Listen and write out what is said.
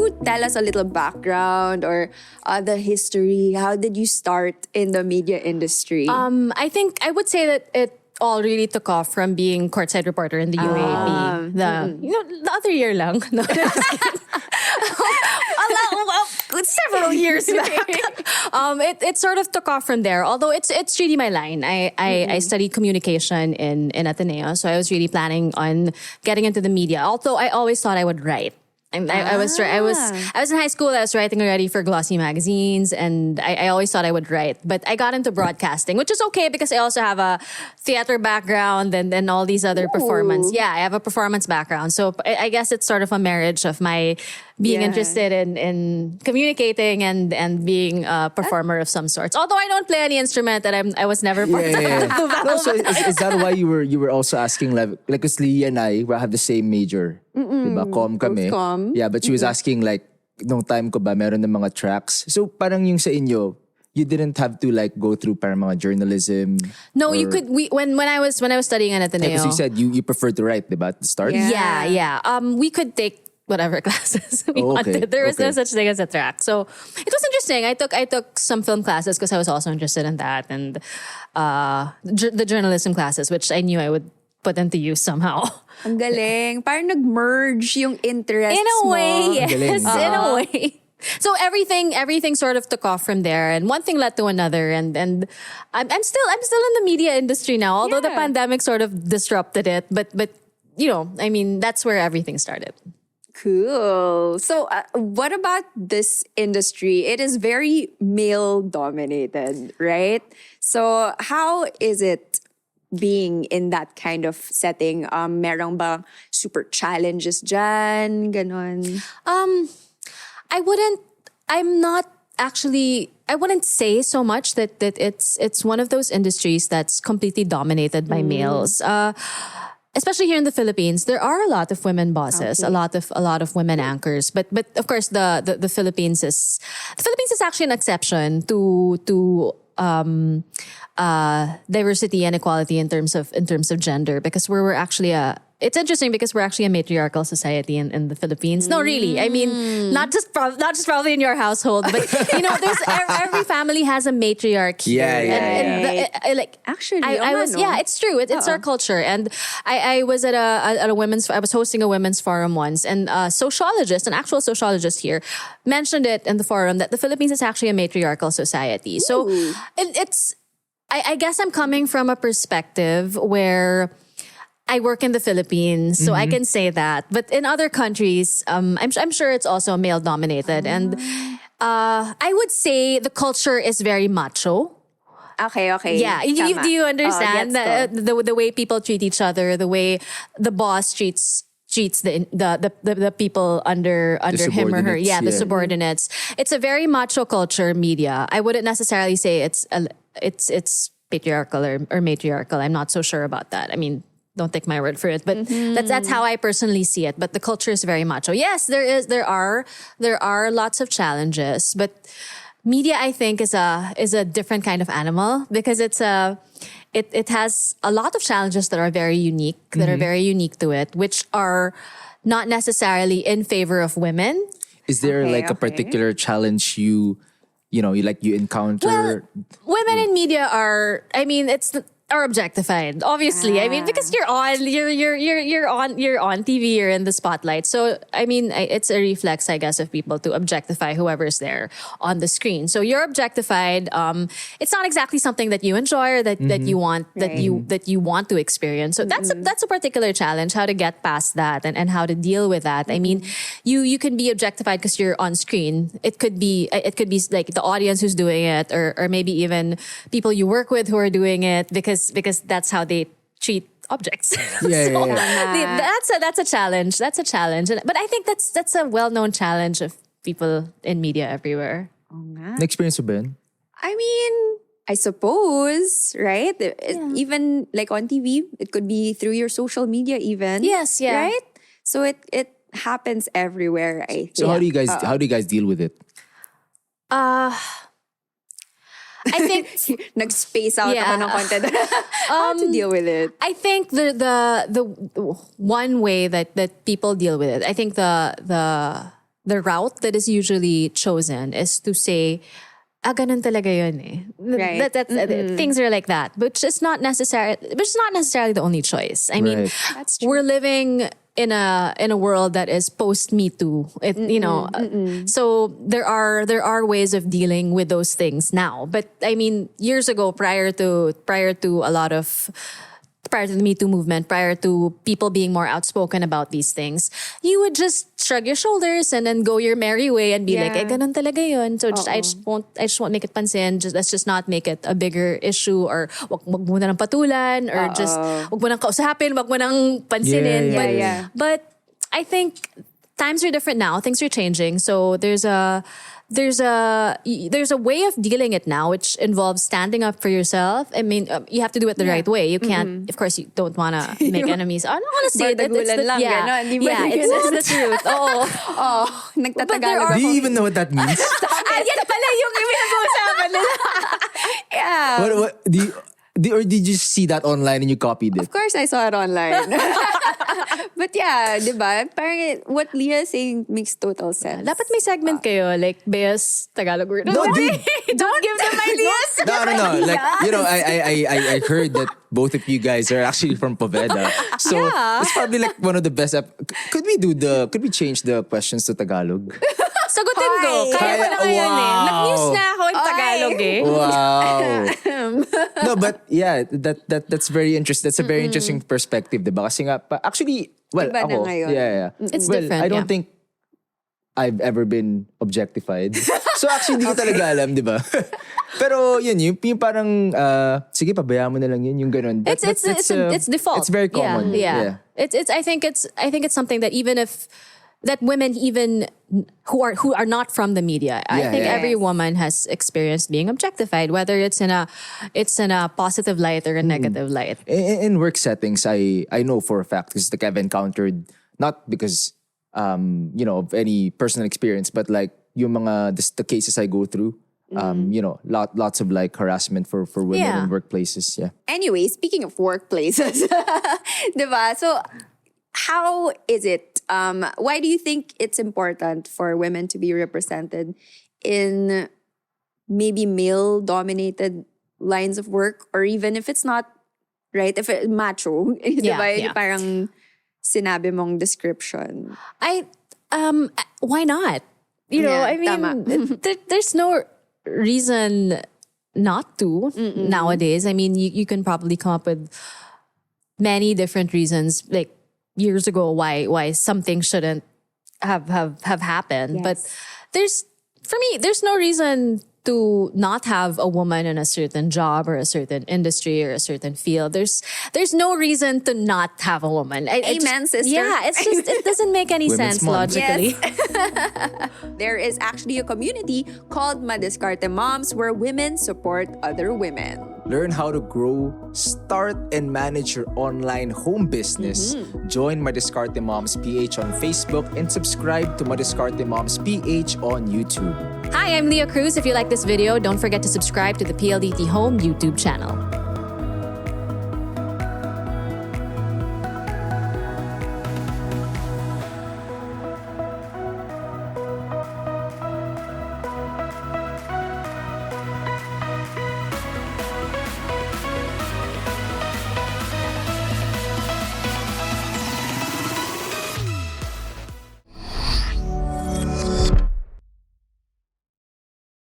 you tell us a little background or the history? How did you start in the media industry? I think I would say that it all really took off from being courtside reporter in the UAP. The other year lang. No, several years back. It sort of took off from there. Although it's really my line. I studied communication in Ateneo, so I was really planning on getting into the media. Although I always thought I would write. I was in high school. I was writing already for glossy magazines, and I always thought I would write. But I got into broadcasting, which is okay because I also have a theater background and all these other performance. Yeah, I have a performance background. So I guess it's sort of a marriage of my being interested in communicating and being a performer of some sorts. Although I don't play any instrument, and I was never part of the No, so is that why you were also asking like because Lia and I have the same major, diba? Com kami. Com. Yeah, but she was asking like nung time ko ba meron ng mga tracks. So parang yung sa inyo, you didn't have to like go through parang mga journalism. No, you could. When I was studying at Ateneo, because you said you preferred to write, diba, at the start. Yeah. We could take whatever classes we wanted. There was no such thing as a track. So it was interesting. I took some film classes because I was also interested in that, and the journalism classes, which I knew I would put into use somehow. Ang galing. Parang nag-merge yung interests In a way, mo. yes. In a way. So everything sort of took off from there, and one thing led to another, and I'm still in the media industry now, although the pandemic sort of disrupted it. But you know, I mean, that's where everything started. Cool. So what about this industry? It is very male dominated, right? So how is it being in that kind of setting? Merong bang super challenges dyan? Ganon. I wouldn't say so much that it's one of those industries that's completely dominated by males. Especially here in the Philippines, there are a lot of women bosses, a lot of women anchors. But of course, the Philippines is actually an exception to diversity and equality in terms of gender, because we're actually it's interesting because we're actually a matriarchal society in the Philippines. No, really. I mean, not just probably in your household, but you know, there's every family has a matriarch here. Actually, it's true. It's our culture. And I was at a women's. I was hosting a women's forum once, and an actual sociologist here, mentioned it in the forum that the Philippines is actually a matriarchal society. So I guess I'm coming from a perspective where I work in the Philippines, so I can say that. But in other countries, I'm sure it's also male dominated, and I would say the culture is very macho. Okay. Yeah, do you understand the way people treat each other, the way the boss treats the people under him or her, the subordinates. It's a very macho culture media. I wouldn't necessarily say it's patriarchal or matriarchal. I'm not so sure about that. I mean, don't take my word for it, but that's how I personally see it. But the culture is very macho. Yes, there are lots of challenges, but media, I think, is a different kind of animal, because it has a lot of challenges that are very unique, to it, which are not necessarily in favor of women. Is there a particular challenge you encounter? Well, women in media are objectified, obviously. I mean, because you're on TV, you're in the spotlight. So I mean, it's a reflex, I guess, of people to objectify whoever's there on the screen. So you're objectified. It's not exactly something that you enjoy or that you want that you want to experience. So that's a particular challenge, how to get past that and how to deal with that. I mean, you can be objectified because you're on screen. It could be like the audience who's doing it, or maybe even people you work with who are doing it, because that's how they treat objects. That's a challenge. That's a challenge. But I think that's a well-known challenge of people in media everywhere. Experience mo ba yun? I mean, I suppose, right? Even like on TV, it could be through your social media even. Yes, yeah. Right? So it happens everywhere, I think. So how do you guys deal with it? I think nag-space out ako ng content. How to deal with it? I think the one way that people deal with it, I think the the route that is usually chosen is to say, ganun talaga yun eh. Right. Things are like that. But it's not necessarily the only choice. I mean, That's true. we're living in a world that is post Me Too. So there are ways of dealing with those things now. But I mean, years ago, prior to the Me Too movement, prior to people being more outspoken about these things, you would just shrug your shoulders and then go your merry way and be like, ganun talaga yun. So I just won't make it pansin. Let's just not make it a bigger issue, or wag mo na ng patulan, or just wag mo nang kausapin, wag mo nang pansinin. But I think times are different now. Things are changing. So there's a way of dealing it now, which involves standing up for yourself. I mean, you have to do it the right way. You can't, of course, you don't want to make enemies. I don't want to say that. It's the truth. Nagtatagalog. Do you even know what that means? Yan pala yung pinag-uusapan nila. Or did you see that online and you copied it? Of course, I saw it online. But yeah, diba? Parang what Lia is saying makes total sense. Dapat may segment kayo, like Bea's Tagalog word. No, dude. Don't give them ideas. No. Like, you know, I heard that both of you guys are actually from Poveda. So it's probably like one of the best. Could we change the questions to Tagalog? Sagutin ko. Kaya ko na ngayon eh. Nag-news na ako in Tagalog eh. Wow. No, but yeah, that's very interesting. That's a very interesting perspective, diba? Kasi nga, actually, well, Iba na ako, ngayon. yeah. It's well, different, I don't think I've ever been objectified. So actually, hindi ko talaga alam, diba? Pero yun, yung parang, sige, pabayaan mo na lang yun, yung ganun. It's default. It's very common. Yeah. I think it's something that that women even who are not from the media, I think every woman has experienced being objectified, whether it's in a positive light or a negative light. In work settings, I know for a fact, because like I've encountered, not because of any personal experience, but like yung the cases I go through, lots of like harassment for women in workplaces. Yeah. Anyway, speaking of workplaces, diba? So how is it? Why do you think it's important for women to be represented in maybe male-dominated lines of work, or even if it's not, right? If it's macho, diba? Parang sinabi mong description. Why not? I mean, there's no reason not to nowadays. I mean, you can probably come up with many different reasons, like years ago, why something shouldn't have happened. But there's no reason to not have a woman in a certain job or a certain industry or a certain field. There's no reason to not have a woman. Amen, sister. Yeah, it's just, it doesn't make any sense logically. Yes. There is actually a community called Madiscarte Moms where women support other women. Learn how to grow, start, and manage your online home business. Join Madiscarte Moms PH on Facebook and subscribe to Madiscarte Moms PH on YouTube. Hi, I'm Lia Cruz. If you like this video, don't forget to subscribe to the PLDT Home YouTube channel.